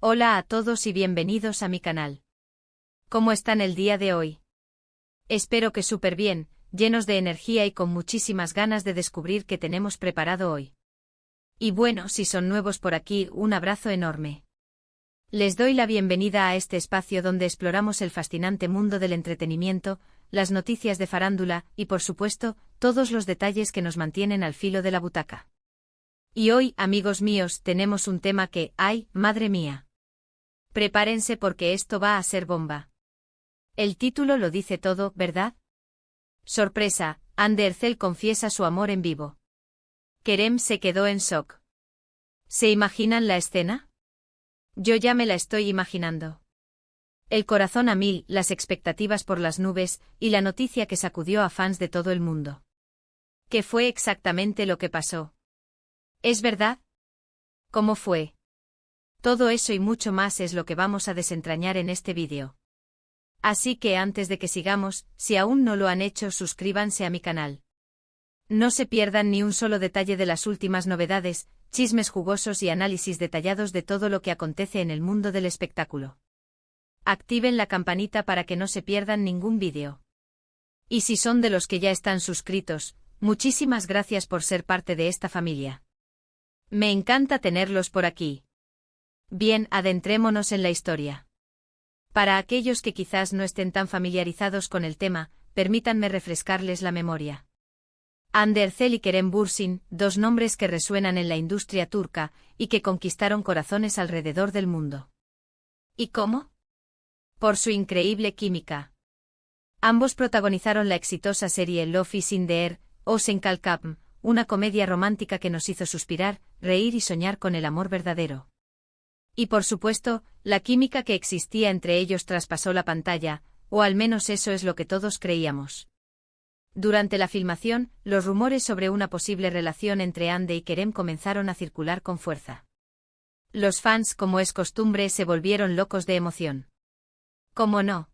Hola a todos y bienvenidos a mi canal. ¿Cómo están el día de hoy? Espero que súper bien, llenos de energía y con muchísimas ganas de descubrir qué tenemos preparado hoy. Y bueno, si son nuevos por aquí, un abrazo enorme. Les doy la bienvenida a este espacio donde exploramos el fascinante mundo del entretenimiento, las noticias de farándula y, por supuesto, todos los detalles que nos mantienen al filo de la butaca. Y hoy, amigos míos, tenemos un tema que, ¡ay, madre mía! Prepárense porque esto va a ser bomba. El título lo dice todo, ¿verdad? Sorpresa, Ander Erzel confiesa su amor en vivo. Kerem se quedó en shock. ¿Se imaginan la escena? Yo ya me la estoy imaginando. El corazón a mil, las expectativas por las nubes, y la noticia que sacudió a fans de todo el mundo. ¿Qué fue exactamente lo que pasó? ¿Es verdad? ¿Cómo fue? Todo eso y mucho más es lo que vamos a desentrañar en este vídeo. Así que antes de que sigamos, si aún no lo han hecho, suscríbanse a mi canal. No se pierdan ni un solo detalle de las últimas novedades, chismes jugosos y análisis detallados de todo lo que acontece en el mundo del espectáculo. Activen la campanita para que no se pierdan ningún vídeo. Y si son de los que ya están suscritos, muchísimas gracias por ser parte de esta familia. Me encanta tenerlos por aquí. Bien, adentrémonos en la historia. Para aquellos que quizás no estén tan familiarizados con el tema, permítanme refrescarles la memoria. Ander Erzel y Kerem Bürsin, dos nombres que resuenan en la industria turca y que conquistaron corazones alrededor del mundo. ¿Y cómo? Por su increíble química. Ambos protagonizaron la exitosa serie Love is in the Air, o Sen Kalkapm, una comedia romántica que nos hizo suspirar, reír y soñar con el amor verdadero. Y por supuesto, la química que existía entre ellos traspasó la pantalla, o al menos eso es lo que todos creíamos. Durante la filmación, los rumores sobre una posible relación entre Ande y Kerem comenzaron a circular con fuerza. Los fans, como es costumbre, se volvieron locos de emoción. ¿Cómo no?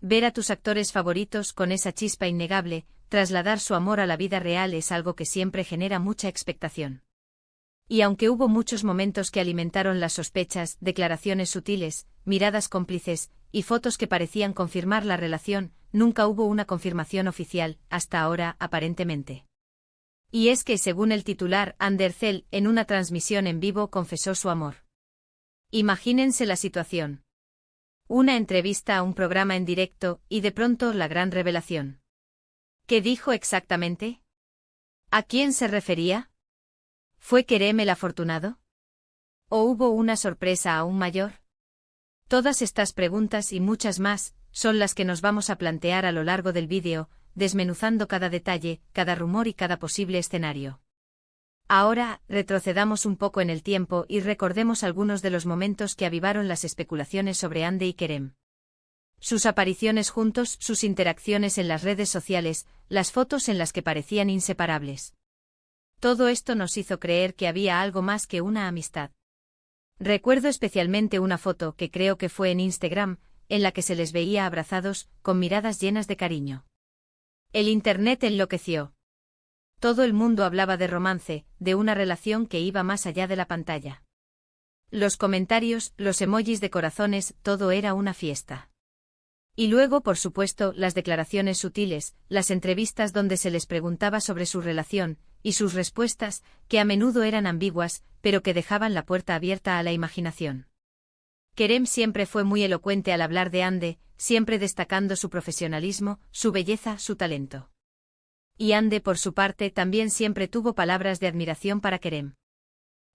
Ver a tus actores favoritos con esa chispa innegable, trasladar su amor a la vida real es algo que siempre genera mucha expectación. Y aunque hubo muchos momentos que alimentaron las sospechas, declaraciones sutiles, miradas cómplices, y fotos que parecían confirmar la relación, nunca hubo una confirmación oficial, hasta ahora, aparentemente. Y es que, según el titular, Ander Erzel, en una transmisión en vivo, confesó su amor. Imagínense la situación. Una entrevista a un programa en directo, y de pronto la gran revelación. ¿Qué dijo exactamente? ¿A quién se refería? ¿Fue Kerem el afortunado? ¿O hubo una sorpresa aún mayor? Todas estas preguntas y muchas más, son las que nos vamos a plantear a lo largo del vídeo, desmenuzando cada detalle, cada rumor y cada posible escenario. Ahora, retrocedamos un poco en el tiempo y recordemos algunos de los momentos que avivaron las especulaciones sobre Ande y Kerem. Sus apariciones juntos, sus interacciones en las redes sociales, las fotos en las que parecían inseparables. Todo esto nos hizo creer que había algo más que una amistad. Recuerdo especialmente una foto que creo que fue en Instagram, en la que se les veía abrazados, con miradas llenas de cariño. El internet enloqueció. Todo el mundo hablaba de romance, de una relación que iba más allá de la pantalla. Los comentarios, los emojis de corazones, todo era una fiesta. Y luego, por supuesto, las declaraciones sutiles, las entrevistas donde se les preguntaba sobre su relación, y sus respuestas, que a menudo eran ambiguas, pero que dejaban la puerta abierta a la imaginación. Kerem siempre fue muy elocuente al hablar de Ande, siempre destacando su profesionalismo, su belleza, su talento. Y Ande, por su parte, también siempre tuvo palabras de admiración para Kerem.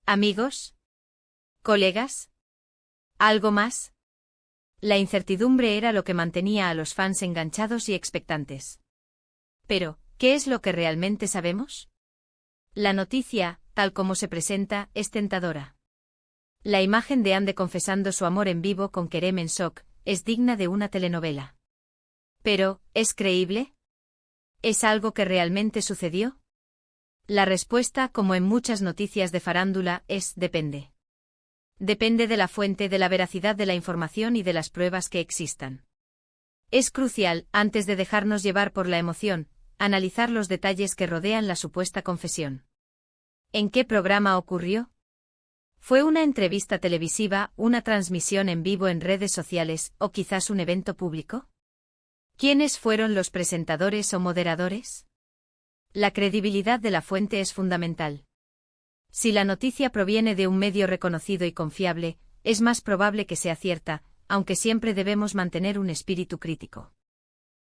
¿Amigos? ¿Colegas? ¿Algo más? La incertidumbre era lo que mantenía a los fans enganchados y expectantes. Pero, ¿qué es lo que realmente sabemos? La noticia, tal como se presenta, es tentadora. La imagen de Ande confesando su amor en vivo con Kerem en shock, es digna de una telenovela. Pero, ¿es creíble? ¿Es algo que realmente sucedió? La respuesta, como en muchas noticias de farándula, es depende. Depende de la fuente, de la veracidad de la información y de las pruebas que existan. Es crucial, antes de dejarnos llevar por la emoción, analizar los detalles que rodean la supuesta confesión. ¿En qué programa ocurrió? ¿Fue una entrevista televisiva, una transmisión en vivo en redes sociales o quizás un evento público? ¿Quiénes fueron los presentadores o moderadores? La credibilidad de la fuente es fundamental. Si la noticia proviene de un medio reconocido y confiable, es más probable que sea cierta, aunque siempre debemos mantener un espíritu crítico.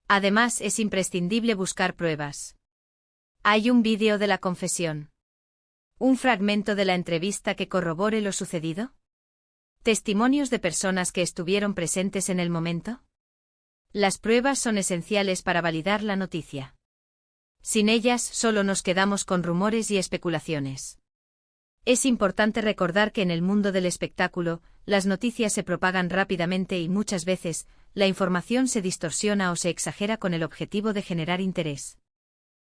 Además, es imprescindible buscar pruebas. ¿Hay un vídeo de la confesión? ¿Un fragmento de la entrevista que corrobore lo sucedido? ¿Testimonios de personas que estuvieron presentes en el momento? Las pruebas son esenciales para validar la noticia. Sin ellas, solo nos quedamos con rumores y especulaciones. Es importante recordar que en el mundo del espectáculo, las noticias se propagan rápidamente y muchas veces, la información se distorsiona o se exagera con el objetivo de generar interés.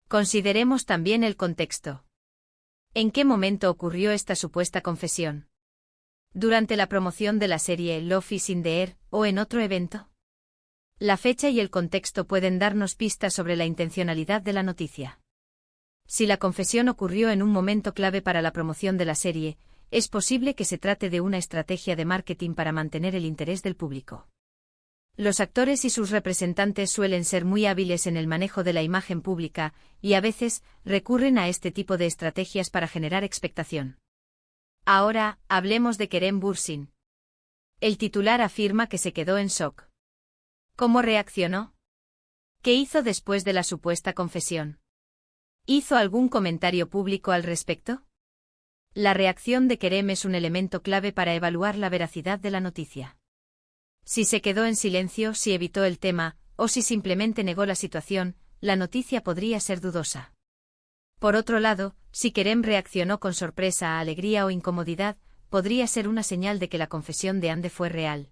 Consideremos también el contexto. ¿En qué momento ocurrió esta supuesta confesión? ¿Durante la promoción de la serie Love is in the Air o en otro evento? La fecha y el contexto pueden darnos pistas sobre la intencionalidad de la noticia. Si la confesión ocurrió en un momento clave para la promoción de la serie, es posible que se trate de una estrategia de marketing para mantener el interés del público. Los actores y sus representantes suelen ser muy hábiles en el manejo de la imagen pública, y a veces recurren a este tipo de estrategias para generar expectación. Ahora, hablemos de Kerem Bürsin. El titular afirma que se quedó en shock. ¿Cómo reaccionó? ¿Qué hizo después de la supuesta confesión? ¿Hizo algún comentario público al respecto? La reacción de Kerem es un elemento clave para evaluar la veracidad de la noticia. Si se quedó en silencio, si evitó el tema, o si simplemente negó la situación, la noticia podría ser dudosa. Por otro lado, si Kerem reaccionó con sorpresa, alegría o incomodidad, podría ser una señal de que la confesión de Hande fue real.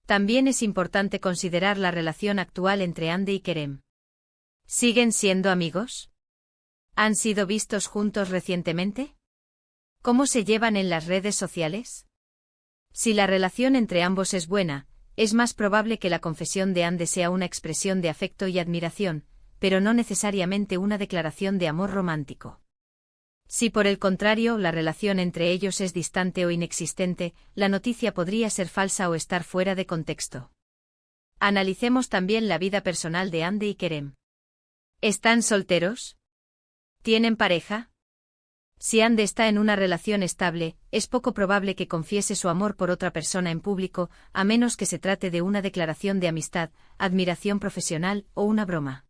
También es importante considerar la relación actual entre Hande y Kerem. ¿Siguen siendo amigos? ¿Han sido vistos juntos recientemente? ¿Cómo se llevan en las redes sociales? Si la relación entre ambos es buena, es más probable que la confesión de Hande sea una expresión de afecto y admiración, pero no necesariamente una declaración de amor romántico. Si por el contrario la relación entre ellos es distante o inexistente, la noticia podría ser falsa o estar fuera de contexto. Analicemos también la vida personal de Hande y Kerem. ¿Están solteros? ¿Tienen pareja? Si Hande está en una relación estable, es poco probable que confiese su amor por otra persona en público, a menos que se trate de una declaración de amistad, admiración profesional o una broma.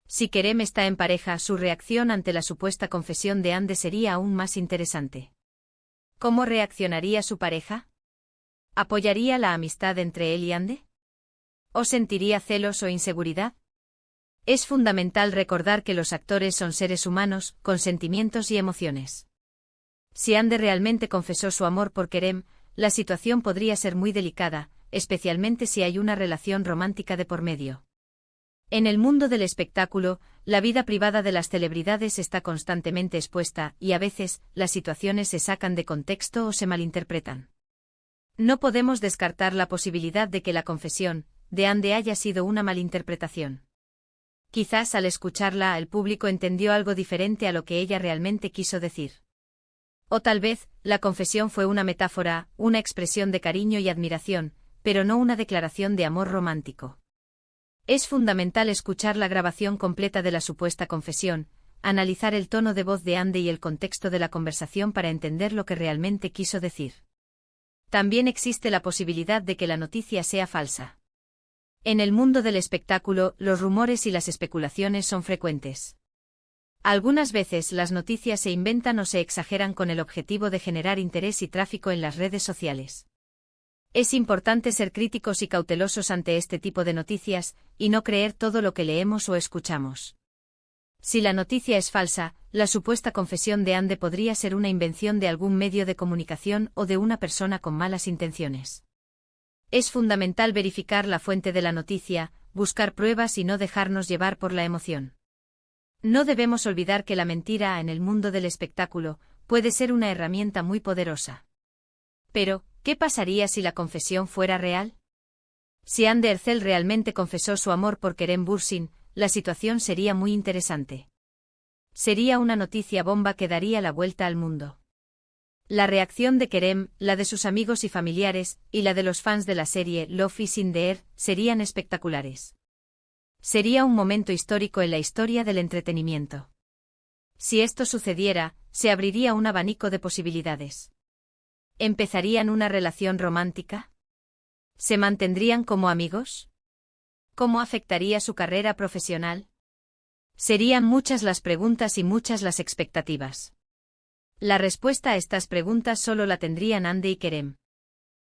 Si Kerem está en pareja, su reacción ante la supuesta confesión de Hande sería aún más interesante. ¿Cómo reaccionaría su pareja? ¿Apoyaría la amistad entre él y Hande? ¿O sentiría celos o inseguridad? Es fundamental recordar que los actores son seres humanos, con sentimientos y emociones. Si Hande realmente confesó su amor por Kerem, la situación podría ser muy delicada, especialmente si hay una relación romántica de por medio. En el mundo del espectáculo, la vida privada de las celebridades está constantemente expuesta y a veces, las situaciones se sacan de contexto o se malinterpretan. No podemos descartar la posibilidad de que la confesión de Hande haya sido una malinterpretación. Quizás al escucharla el público entendió algo diferente a lo que ella realmente quiso decir. O tal vez, la confesión fue una metáfora, una expresión de cariño y admiración, pero no una declaración de amor romántico. Es fundamental escuchar la grabación completa de la supuesta confesión, analizar el tono de voz de Hande y el contexto de la conversación para entender lo que realmente quiso decir. También existe la posibilidad de que la noticia sea falsa. En el mundo del espectáculo, los rumores y las especulaciones son frecuentes. Algunas veces las noticias se inventan o se exageran con el objetivo de generar interés y tráfico en las redes sociales. Es importante ser críticos y cautelosos ante este tipo de noticias, y no creer todo lo que leemos o escuchamos. Si la noticia es falsa, la supuesta confesión de Hande podría ser una invención de algún medio de comunicación o de una persona con malas intenciones. Es fundamental verificar la fuente de la noticia, buscar pruebas y no dejarnos llevar por la emoción. No debemos olvidar que la mentira en el mundo del espectáculo puede ser una herramienta muy poderosa. Pero, ¿qué pasaría si la confesión fuera real? Si Hande Erçel realmente confesó su amor por Kerem Bürsin, la situación sería muy interesante. Sería una noticia bomba que daría la vuelta al mundo. La reacción de Kerem, la de sus amigos y familiares, y la de los fans de la serie Love is in the Air, serían espectaculares. Sería un momento histórico en la historia del entretenimiento. Si esto sucediera, se abriría un abanico de posibilidades. ¿Empezarían una relación romántica? ¿Se mantendrían como amigos? ¿Cómo afectaría su carrera profesional? Serían muchas las preguntas y muchas las expectativas. La respuesta a estas preguntas solo la tendrían Hande y Kerem.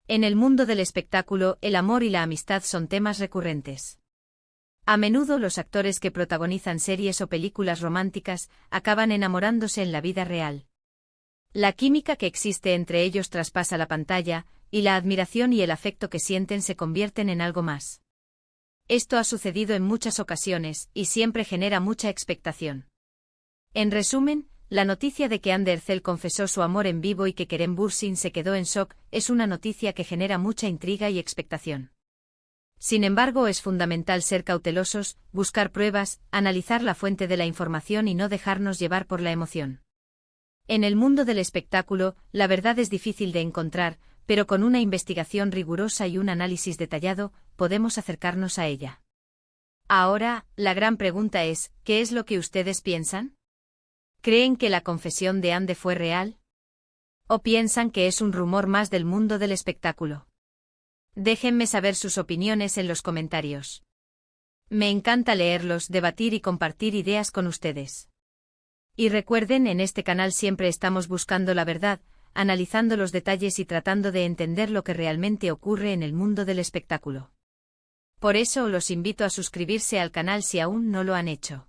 En el mundo del espectáculo, el amor y la amistad son temas recurrentes. A menudo los actores que protagonizan series o películas románticas acaban enamorándose en la vida real. La química que existe entre ellos traspasa la pantalla, y la admiración y el afecto que sienten se convierten en algo más. Esto ha sucedido en muchas ocasiones, y siempre genera mucha expectación. En resumen, la noticia de que Hande Erçel confesó su amor en vivo y que Kerem Bürsin se quedó en shock es una noticia que genera mucha intriga y expectación. Sin embargo, es fundamental ser cautelosos, buscar pruebas, analizar la fuente de la información y no dejarnos llevar por la emoción. En el mundo del espectáculo, la verdad es difícil de encontrar, pero con una investigación rigurosa y un análisis detallado, podemos acercarnos a ella. Ahora, la gran pregunta es, ¿qué es lo que ustedes piensan? ¿Creen que la confesión de Hande fue real? ¿O piensan que es un rumor más del mundo del espectáculo? Déjenme saber sus opiniones en los comentarios. Me encanta leerlos, debatir y compartir ideas con ustedes. Y recuerden, en este canal siempre estamos buscando la verdad, analizando los detalles y tratando de entender lo que realmente ocurre en el mundo del espectáculo. Por eso los invito a suscribirse al canal si aún no lo han hecho.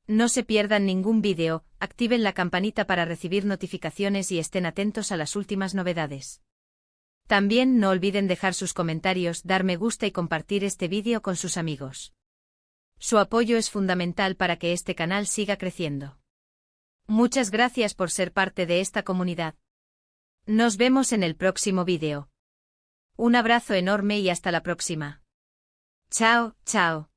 No se pierdan ningún vídeo, activen la campanita para recibir notificaciones y estén atentos a las últimas novedades. También no olviden dejar sus comentarios, dar me gusta y compartir este vídeo con sus amigos. Su apoyo es fundamental para que este canal siga creciendo. Muchas gracias por ser parte de esta comunidad. Nos vemos en el próximo vídeo. Un abrazo enorme y hasta la próxima. Chao, chao.